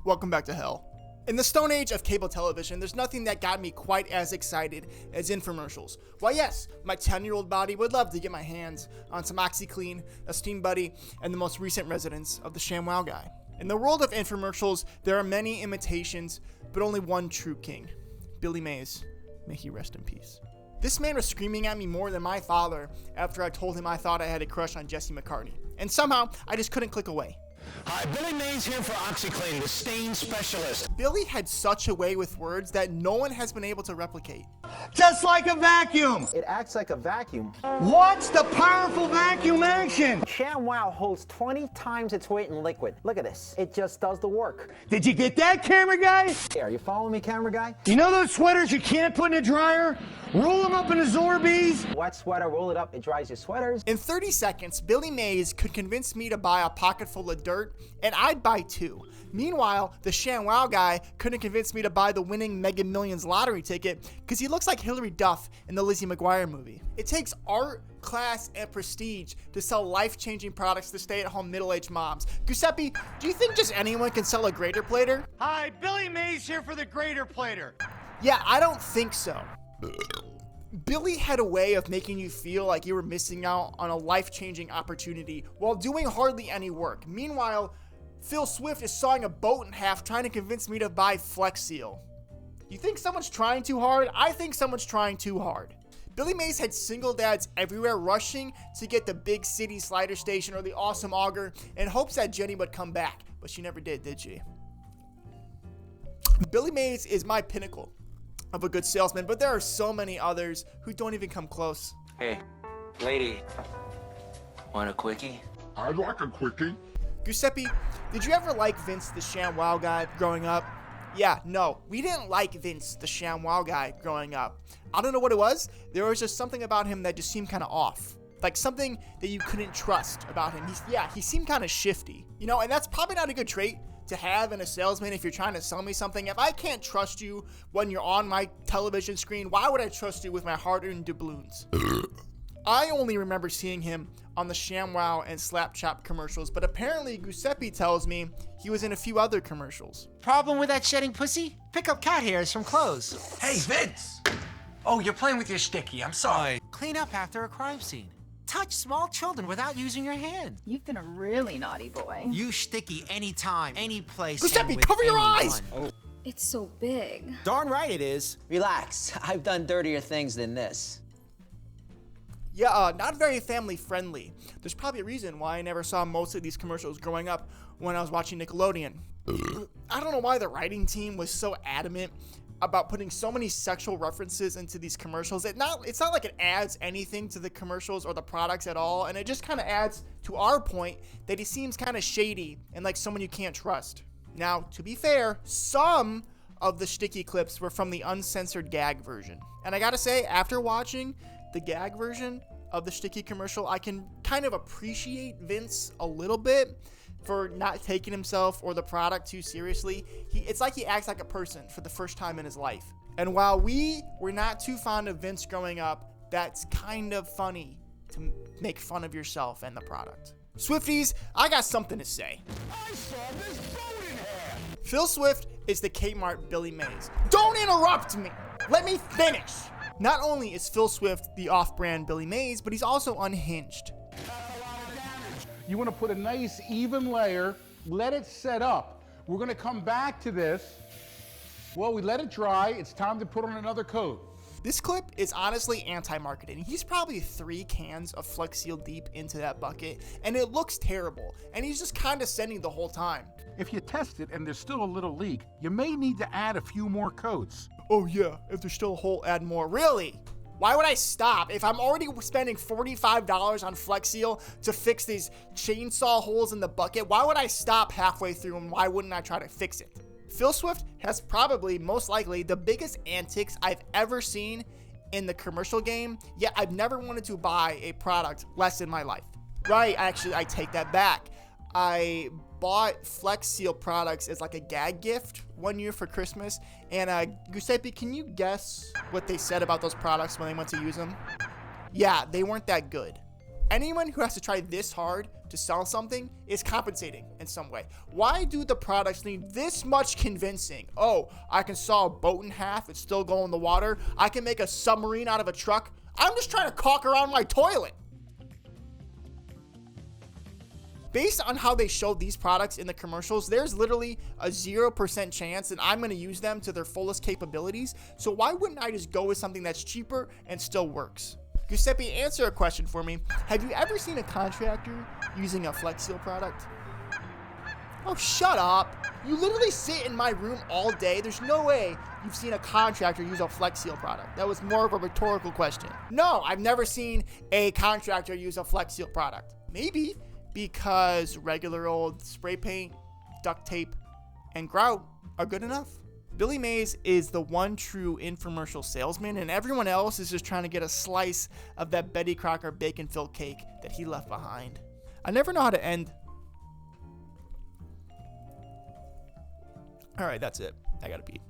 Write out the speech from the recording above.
welcome back to hell. In the stone age of cable television, there's nothing that got me quite as excited as infomercials. Why yes, my 10-year-old body would love to get my hands on some OxyClean, a Steam Buddy, and the most recent residence of the Shamwow guy. In the world of infomercials, there are many imitations, but only one true king. Billy Mays, may he rest in peace. This man was screaming at me more than my father after I told him I thought I had a crush on Jesse McCartney. And somehow, I just couldn't click away. Hi, Billy Mays here for OxyClean, the stain specialist. Billy had such a way with words that no one has been able to replicate. Just like a vacuum. It acts like a vacuum. What's the powerful vacuum action? Shamwow holds 20 times its weight in liquid. Look at this. It just does the work. Did you get that, camera guy? Hey, are you following me, camera guy? You know those sweaters you can't put in a dryer? Roll them up in a Zorbies. Wet sweater, roll it up, it dries your sweaters. In 30 seconds, Billy Mays could convince me to buy a pocket full of dirt, and I'd buy two. Meanwhile, the Shamwow guy couldn't convince me to buy the winning Mega Millions lottery ticket because he looks like Hilary Duff in the Lizzie McGuire movie. It takes art, class, and prestige to sell life-changing products to stay-at-home middle-aged moms. Giuseppe, do you think just anyone can sell a grater plater? Hi, Billy Mays here for the grater plater. Yeah, I don't think so. Billy had a way of making you feel like you were missing out on a life-changing opportunity while doing hardly any work. Meanwhile, Phil Swift is sawing a boat in half trying to convince me to buy Flex Seal. You think someone's trying too hard? I think someone's trying too hard. Billy Mays had single dads everywhere rushing to get the big city slider station or the awesome auger in hopes that Jenny would come back, but she never did she? Billy Mays is my pinnacle of a good salesman, but there are so many others who don't even come close. Hey, lady, want a quickie? I'd like a quickie. Giuseppe, did you ever like Vince the Shamwow guy growing up? Yeah, no, we didn't like Vince the Shamwow guy growing up. I don't know what it was. There was just something about him that just seemed kind of off. Like something that you couldn't trust about him. He seemed kind of shifty. You know, and that's probably not a good trait to have in a salesman if you're trying to sell me something. If I can't trust you when you're on my television screen, why would I trust you with my hard-earned doubloons? I only remember seeing him on the Shamwow and Slap Chop commercials, but apparently Giuseppe tells me he was in a few other commercials. Problem with that shedding pussy? Pick up cat hairs from clothes. Hey, Vince. Oh, you're playing with your sticky. I'm sorry. Clean up after a crime scene. Touch small children without using your hand. You've been a really naughty boy. Use sticky anytime, any place. Giuseppe, and with cover your anyone. eyes! Oh. It's so big. Darn right it is. Relax. I've done dirtier things than this. Yeah, not very family friendly. There's probably a reason why I never saw most of these commercials growing up when I was watching Nickelodeon. I don't know why the writing team was so adamant about putting so many sexual references into these commercials. It's not like it adds anything to the commercials or the products at all, and it just kind of adds to our point that he seems kind of shady and like someone you can't trust. Now, to be fair, some of the sticky clips were from the uncensored gag version. And I gotta say, after watching the gag version of the sticky commercial, I can kind of appreciate Vince a little bit for not taking himself or the product too seriously. It's like he acts like a person for the first time in his life. And while we were not too fond of Vince growing up, that's kind of funny to make fun of yourself and the product. Swifties, I got something to say. I saw this boat in half. Phil Swift is the Kmart Billy Mays. Don't interrupt me! Let me finish! Not only is Phil Swift the off-brand Billy Mays, but he's also unhinged. You want to put a nice even layer, let it set up. We're going to come back to this. Well, we let it dry. It's time to put on another coat. This clip is honestly anti-marketing. He's probably 3 cans of Flex Seal deep into that bucket, and it looks terrible. And he's just condescending the whole time. If you test it and there's still a little leak, you may need to add a few more coats. Oh yeah, if there's still a hole, add more. Really? Why would I stop? If I'm already spending $45 on Flex Seal to fix these chainsaw holes in the bucket, why would I stop halfway through and why wouldn't I try to fix it? Phil Swift has probably, most likely, the biggest antics I've ever seen in the commercial game, yet I've never wanted to buy a product less in my life. Right, actually, I take that back. I bought Flex Seal products as like a gag gift one year for Christmas. And Giuseppe, can you guess what they said about those products when they went to use them? Yeah, they weren't that good. Anyone who has to try this hard to sell something is compensating in some way. Why do the products need this much convincing? Oh, I can saw a boat in half, it's still going in the water. I can make a submarine out of a truck. I'm just trying to caulk around my toilet. Based on how they showed these products in the commercials, there's literally a 0% chance that I'm going to use them to their fullest capabilities. So why wouldn't I just go with something that's cheaper and still works? Giuseppe, answer a question for me. Have you ever seen a contractor using a Flex Seal product? Oh, shut up. You literally sit in my room all day. There's no way you've seen a contractor use a Flex Seal product. That was more of a rhetorical question. No, I've never seen a contractor use a Flex Seal product. Maybe because regular old spray paint, duct tape, and grout are good enough. Billy Mays is the one true infomercial salesman, and everyone else is just trying to get a slice of that Betty Crocker bacon-filled cake that he left behind. I never know how to end. All right, that's it. I gotta pee.